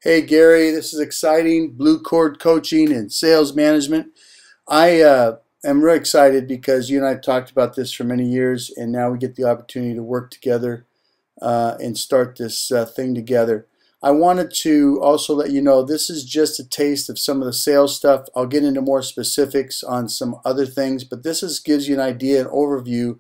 Hey Gary, this is exciting. BluCord coaching and sales management. I am really excited because you and I have talked about this for many years, and now we get the opportunity to work together and start this thing together. I wanted to also let you know this is just a taste of some of the sales stuff. I'll get into more specifics on some other things, but gives you an idea, an overview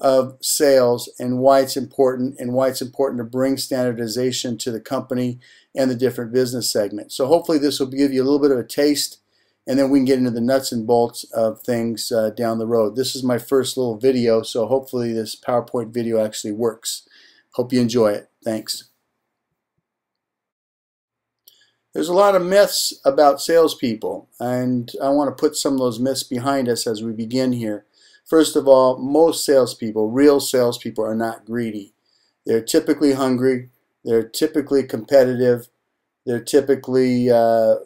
of sales and why it's important to bring standardization to the company and the different business segments. So hopefully this will give you a little bit of a taste, and then we can get into the nuts and bolts of things down the road. This is my first little video, so hopefully this PowerPoint video actually works. Hope you enjoy it. Thanks. There's a lot of myths about salespeople, and I want to put some of those myths behind us as we begin here. First of all, most salespeople, real salespeople, are not greedy. They're typically hungry. They're typically competitive. They're typically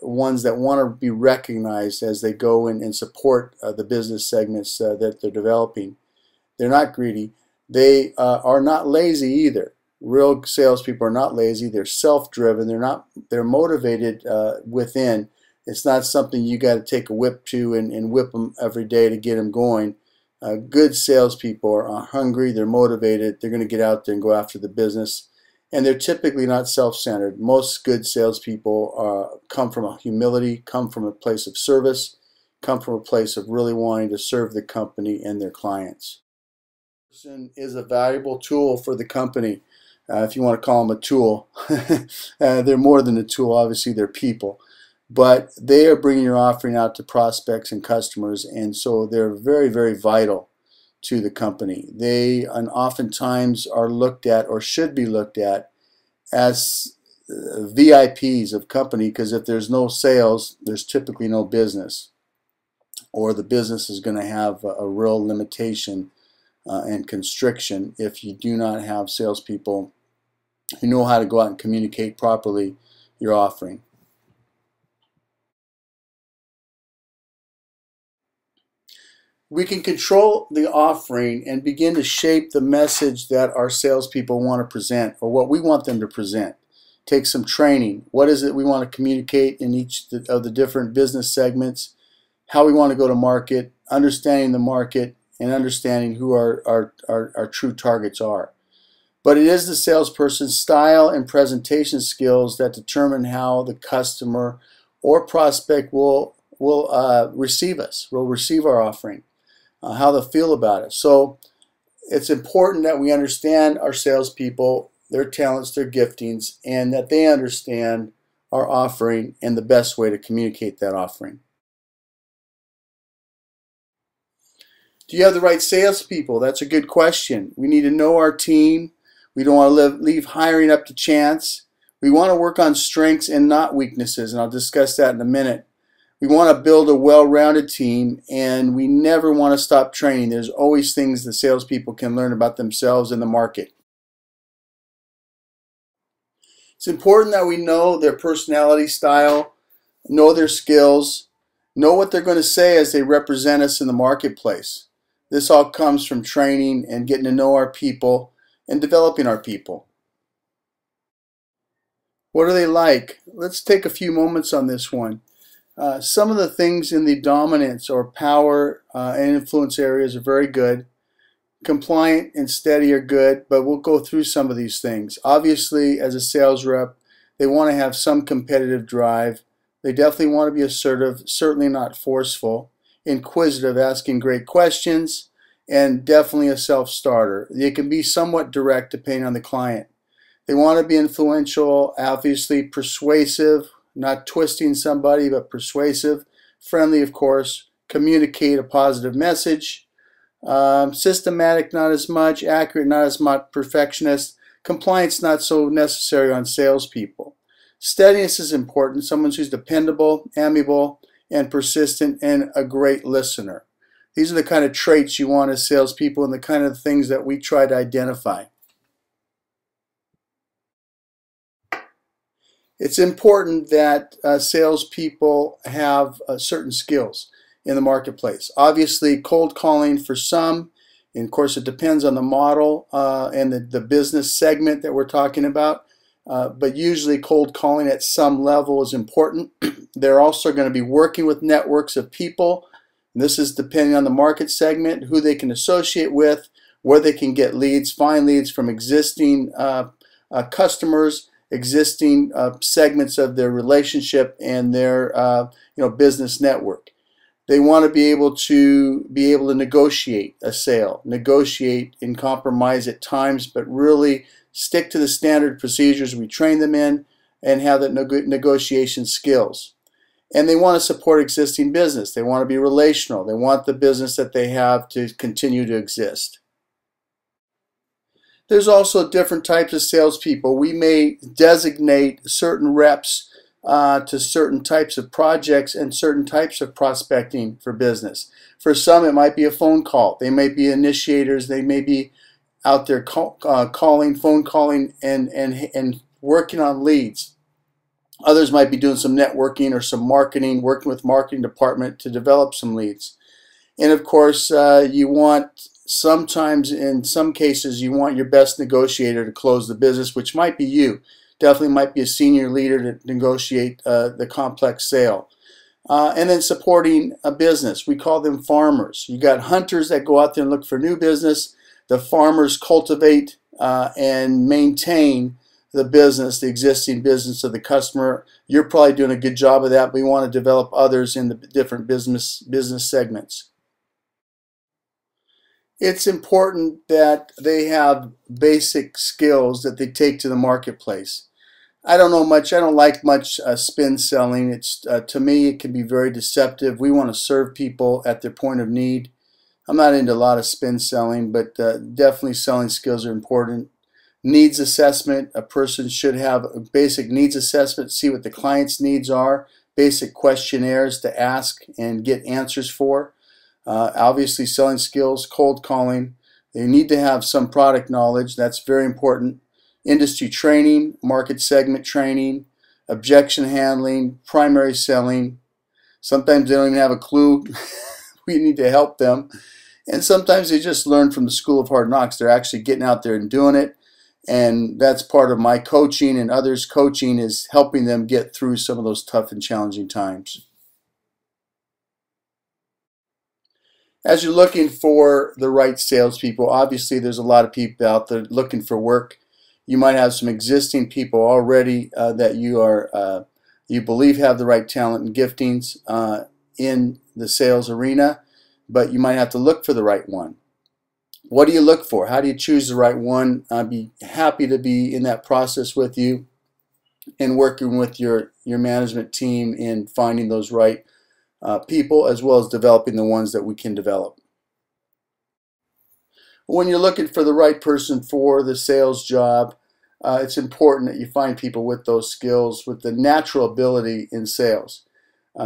ones that want to be recognized as they go in and support the business segments that they're developing. They're not greedy. They are not lazy either. Real salespeople are not lazy. They're self-driven. They're motivated within. It's not something you got to take a whip to and whip them every day to get them going. Good salespeople are hungry, they're motivated, they're going to get out there and go after the business, and they're typically not self-centered. Most good salespeople come from a humility, come from a place of service, come from a place of really wanting to serve the company and their clients. Person is a valuable tool for the company, if you want to call them a tool. They're more than a tool, obviously they're people. But they are bringing your offering out to prospects and customers, and so they're very, very vital to the company. They oftentimes are looked at, or should be looked at, as VIPs of company, because if there's no sales, there's typically no business, or the business is going to have a real limitation and constriction if you do not have salespeople who know how to go out and communicate properly your offering. We can control the offering and begin to shape the message that our salespeople want to present, or what we want them to present. Take some training. What is it we want to communicate in each of the different business segments? How we want to go to market, understanding the market, and understanding who our true targets are. But it is the salesperson's style and presentation skills that determine how the customer or prospect will receive us, will receive our offering. How they feel about it. So it's important that we understand our salespeople, their talents, their giftings, and that they understand our offering and the best way to communicate that offering. Do you have the right salespeople? That's a good question. We need to know our team. We don't want to leave hiring up to chance. We want to work on strengths and not weaknesses, and I'll discuss that in a minute. We want to build a well-rounded team, and we never want to stop training. There's always things the salespeople can learn about themselves and the market. It's important that we know their personality style, know their skills, know what they're going to say as they represent us in the marketplace. This all comes from training and getting to know our people and developing our people. What are they like? Let's take a few moments on this one. Some of the things in the dominance or power and influence areas are very good. Compliant and steady are good, but we'll go through some of these things. Obviously, as a sales rep, they want to have some competitive drive. They definitely want to be assertive, certainly not forceful, inquisitive, asking great questions, and definitely a self-starter. They can be somewhat direct depending on the client. They want to be influential, obviously persuasive, not twisting somebody, but persuasive, friendly, of course, communicate a positive message, systematic, not as much, accurate, not as much, perfectionist, compliance, not so necessary on salespeople. Steadiness is important, someone who's dependable, amiable, and persistent, and a great listener. These are the kind of traits you want as salespeople and the kind of things that we try to identify. It's important that salespeople have certain skills in the marketplace. Obviously, cold calling for some, and of course it depends on the model and the business segment that we're talking about. but usually cold calling at some level is important. They're also going to be working with networks of people. This is depending on the market segment, who they can associate with, where they can get leads, find leads from existing customers, existing segments of their relationship and their business network. They want to be able to negotiate a sale, negotiate and compromise at times, but really stick to the standard procedures we train them in and have that negotiation skills. And they want to support existing business. They want to be relational. They want the business that they have to continue to exist. There's also different types of salespeople. We may designate certain reps to certain types of projects and certain types of prospecting for business. For some, it might be a phone call. They may be initiators. They may be out there phone calling, and working on leads. Others might be doing some networking or some marketing, working with marketing department to develop some leads. And of course, you want, sometimes in some cases, you want your best negotiator to close the business, which might be you. Definitely might be a senior leader to negotiate the complex sale. And then supporting a business. We call them farmers. You got hunters that go out there and look for new business. The farmers cultivate and maintain the business, the existing business of the customer. You're probably doing a good job of that, but we want to develop others in the different business segments. It's important that they have basic skills that they take to the marketplace. I don't know much. I don't like much spin selling. It's to me, it can be very deceptive. We want to serve people at their point of need. I'm not into a lot of spin selling, but definitely selling skills are important. Needs assessment. A person should have a basic needs assessment, see what the client's needs are, basic questionnaires to ask and get answers for. Obviously, selling skills, cold calling. They need to have some product knowledge. That's very important. Industry training, market segment training, objection handling, primary selling. Sometimes they don't even have a clue. We need to help them. And sometimes they just learn from the school of hard knocks. They're actually getting out there and doing it. And that's part of my coaching and others' coaching, is helping them get through some of those tough and challenging times. As you're looking for the right salespeople, obviously there's a lot of people out there looking for work. You might have some existing people already that you believe have the right talent and giftings in the sales arena, but you might have to look for the right one. What do you look for? How do you choose the right one? I'd be happy to be in that process with you and working with your management team in finding those right people, as well as developing the ones that we can develop. When you're looking for the right person for the sales job, it's important that you find people with those skills, with the natural ability in sales.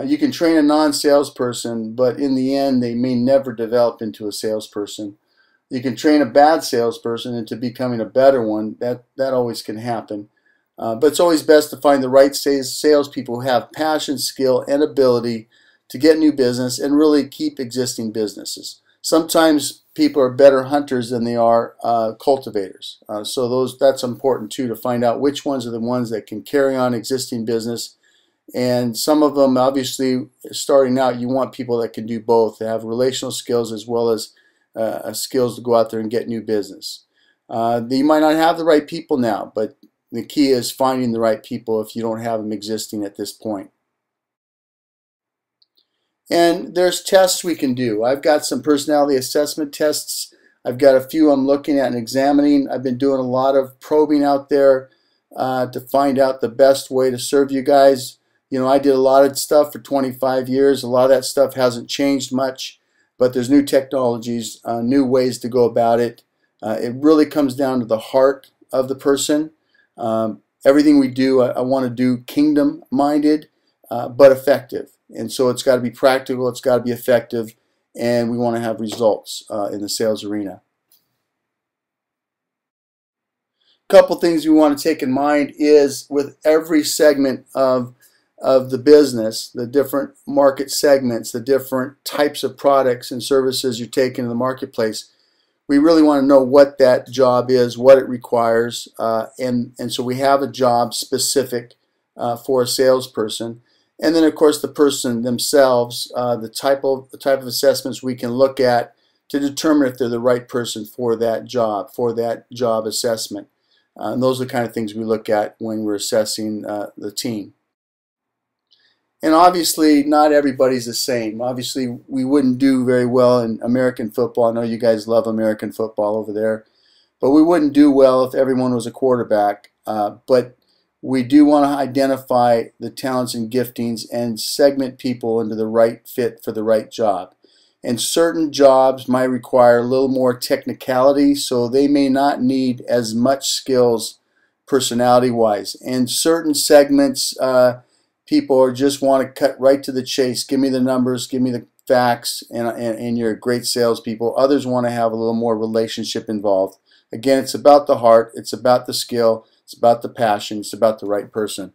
You can train a non-salesperson, but in the end, they may never develop into a salesperson. You can train a bad salesperson into becoming a better one. That always can happen. But it's always best to find the right salespeople who have passion, skill, and ability to get new business and really keep existing businesses. Sometimes people are better hunters than they are cultivators. So that's important too, to find out which ones are the ones that can carry on existing business. And some of them, obviously, starting out, you want people that can do both. They have relational skills as well as skills to go out there and get new business. You might not have the right people now, but the key is finding the right people if you don't have them existing at this point. And there's tests we can do. I've got some personality assessment tests. I've got a few I'm looking at and examining. I've been doing a lot of probing out there to find out the best way to serve you guys. You know, I did a lot of stuff for 25 years. A lot of that stuff hasn't changed much, but there's new technologies, new ways to go about it. It really comes down to the heart of the person. Everything we do, I want to do kingdom-minded, but effective. And so it's got to be practical, it's got to be effective, and we want to have results in the sales arena. A couple things we want to take in mind is, with every segment of the business, the different market segments, the different types of products and services you're taking to the marketplace, we really want to know what that job is, what it requires, and so we have a job specific for a salesperson. And then, of course, the person themselves, the type of assessments we can look at to determine if they're the right person for that job assessment. And those are the kind of things we look at when we're assessing the team. And obviously, not everybody's the same. Obviously, we wouldn't do very well in American football. I know you guys love American football over there. But we wouldn't do well if everyone was a quarterback. But we do want to identify the talents and giftings and segment people into the right fit for the right job. And certain jobs might require a little more technicality, so they may not need as much skills personality-wise. And certain segments, people just want to cut right to the chase. Give me the numbers, give me the facts, and you're great salespeople. Others want to have a little more relationship involved. Again, it's about the heart, it's about the skill, it's about the passion, it's about the right person.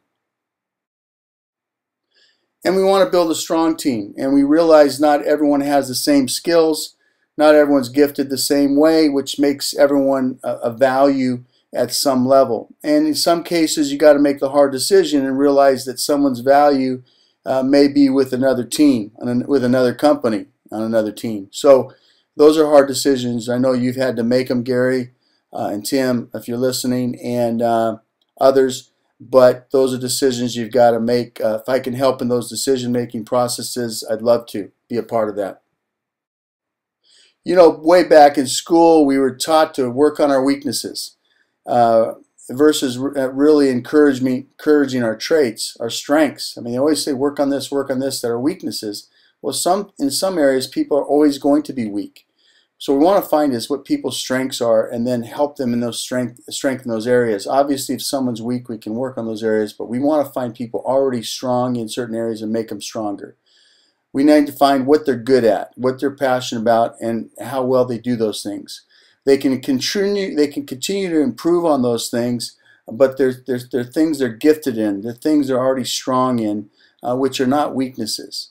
And we want to build a strong team. And we realize not everyone has the same skills, not everyone's gifted the same way, which makes everyone a value at some level. And in some cases, you got to make the hard decision and realize that someone's value may be with another team, with another company, on another team. So those are hard decisions. I know you've had to make them, Gary and Tim, if you're listening, and others. But those are decisions you've got to make. If I can help in those decision-making processes, I'd love to be a part of that. You know, way back in school, we were taught to work on our weaknesses versus really encouraging our traits, our strengths. I mean, they always say work on this, that are weaknesses. Well, in some areas, people are always going to be weak. So we want to find is what people's strengths are and then help them in those strengthen those areas. Obviously, if someone's weak, we can work on those areas, but we want to find people already strong in certain areas and make them stronger. We need to find what they're good at, what they're passionate about, and how well they do those things. They can continue to improve on those things, but they're things they're gifted in, they're things they're already strong in, which are not weaknesses.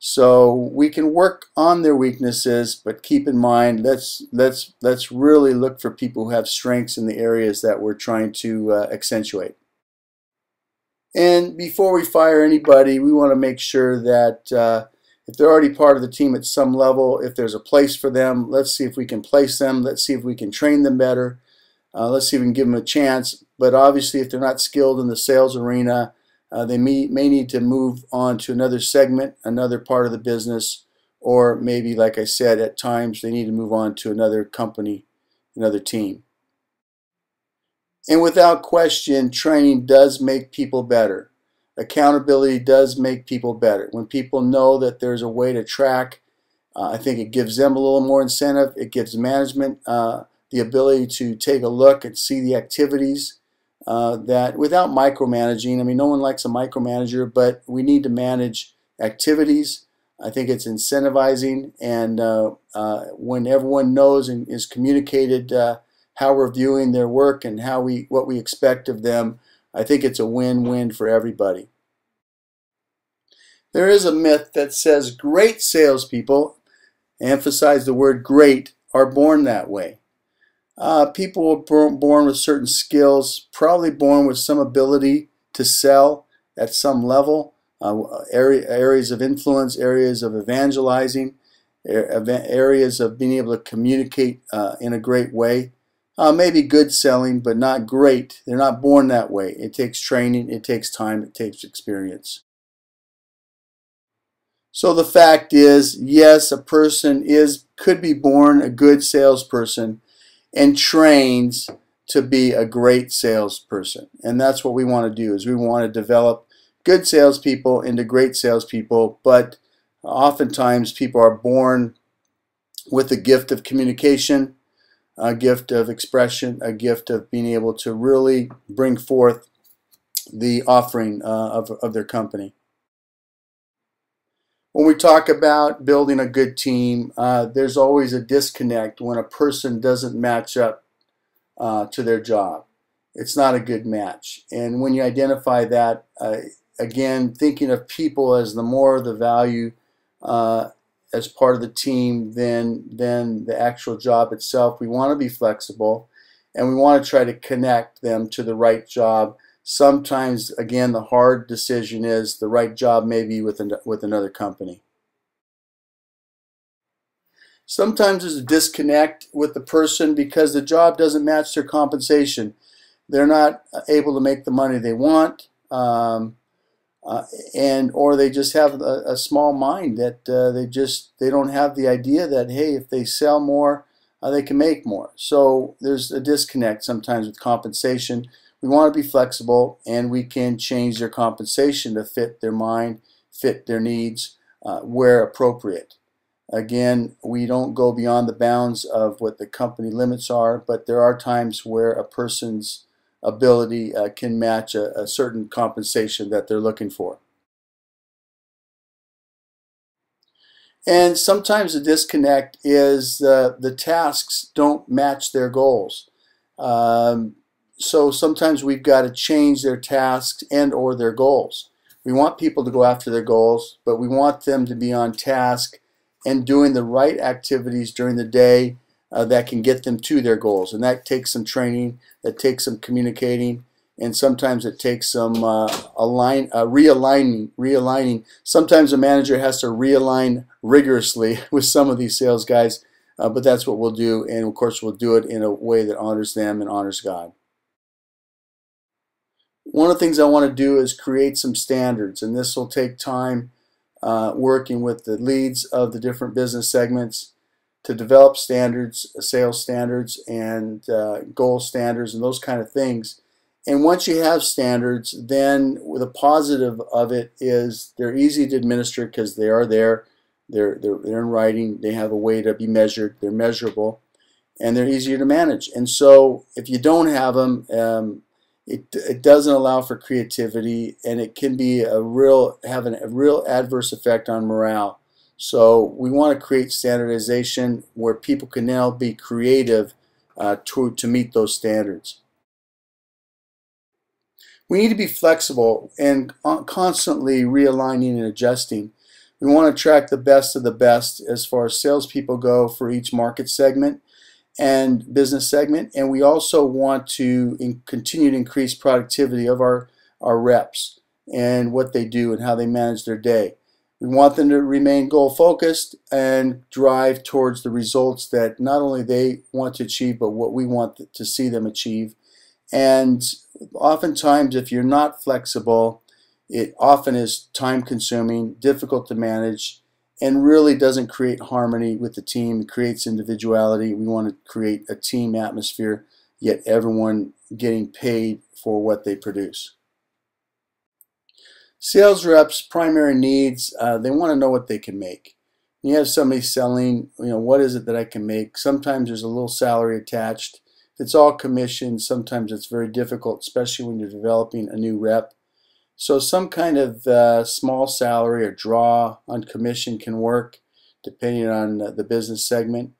So we can work on their weaknesses, but keep in mind, let's really look for people who have strengths in the areas that we're trying to accentuate. And before we fire anybody, we want to make sure that if they're already part of the team at some level, if there's a place for them, let's see if we can place them. Let's see if we can train them better. Let's see if we can give them a chance. But obviously, if they're not skilled in the sales arena, they may need to move on to another segment, another part of the business, or maybe, like I said, at times they need to move on to another company, another team. And without question, training does make people better. Accountability does make people better. When people know that there's a way to track, I think it gives them a little more incentive. It gives management the ability to take a look and see the activities that without micromanaging. I mean, no one likes a micromanager, but we need to manage activities. I think it's incentivizing, and when everyone knows and is communicated how we're viewing their work and what we expect of them, I think it's a win-win for everybody. There is a myth that says great salespeople, emphasize the word great, are born that way. People are born with certain skills, probably born with some ability to sell at some level, areas of influence, areas of evangelizing, areas of being able to communicate in a great way. Maybe good selling, but not great. They're not born that way. It takes training, it takes time, it takes experience. So the fact is, yes, a person could be born a good salesperson and trains to be a great salesperson. And that's what we want to do, is we want to develop good salespeople into great salespeople, but oftentimes people are born with a gift of communication, a gift of expression, a gift of being able to really bring forth the offering of their company. When we talk about building a good team, there's always a disconnect when a person doesn't match up to their job. It's not a good match. And when you identify that, again, thinking of people as the more the value as part of the team than the actual job itself. We want to be flexible, and we want to try to connect them to the right job. Sometimes, again, the hard decision is the right job may be with another company. Sometimes there's a disconnect with the person because the job doesn't match their compensation. They're not able to make the money they want, or they just have a small mind that they don't have the idea that, hey, if they sell more, they can make more. So there's a disconnect sometimes with compensation. We want to be flexible, and we can change their compensation to fit their mind, fit their needs, where appropriate. Again, we don't go beyond the bounds of what the company limits are, but there are times where a person's ability can match a certain compensation that they're looking for. And sometimes the disconnect is the tasks don't match their goals. So sometimes we've got to change their tasks and or their goals. We want people to go after their goals, but we want them to be on task and doing the right activities during the day that can get them to their goals. And that takes some training, that takes some communicating, and sometimes it takes some realigning. Sometimes a manager has to realign rigorously with some of these sales guys, but that's what we'll do, and of course we'll do it in a way that honors them and honors God. One of the things I want to do is create some standards, and this will take time working with the leads of the different business segments to develop standards, sales standards, and goal standards, and those kind of things. And once you have standards, then the positive of it is they're easy to administer because they are there. They're in writing. They have a way to be measured. They're measurable, and they're easier to manage. And so if you don't have them, it doesn't allow for creativity, and it can be having a real adverse effect on morale. So we want to create standardization where people can now be creative to meet those standards. We need to be flexible and constantly realigning and adjusting. We want to attract the best of the best as far as salespeople go for each market segment and business segment, and we also want to continue to increase productivity of our reps and what they do and how they manage their day. We want them to remain goal focused and drive towards the results that not only they want to achieve, but what we want to see them achieve. And oftentimes, if you're not flexible, it often is time consuming, difficult to manage, and really doesn't create harmony with the team. It creates individuality. We want to create a team atmosphere, yet everyone getting paid for what they produce. Sales reps' primary needs, they want to know what they can make. You have somebody selling, what is it that I can make? Sometimes there's a little salary attached. If it's all commission, sometimes it's very difficult, especially when you're developing a new rep. So some kind of small salary or draw on commission can work depending on the business segment.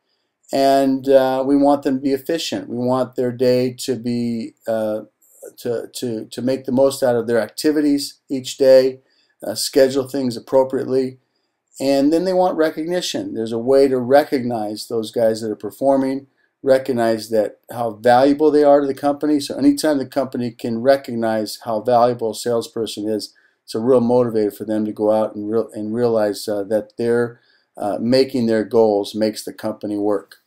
And we want them to be efficient. We want their day to be to make the most out of their activities each day, schedule things appropriately, and then they want recognition. There's a way to recognize those guys that are performing, recognize that how valuable they are to the company. So anytime the company can recognize how valuable a salesperson is, it's a real motivator for them to go out and realize that they're making their goals makes the company work.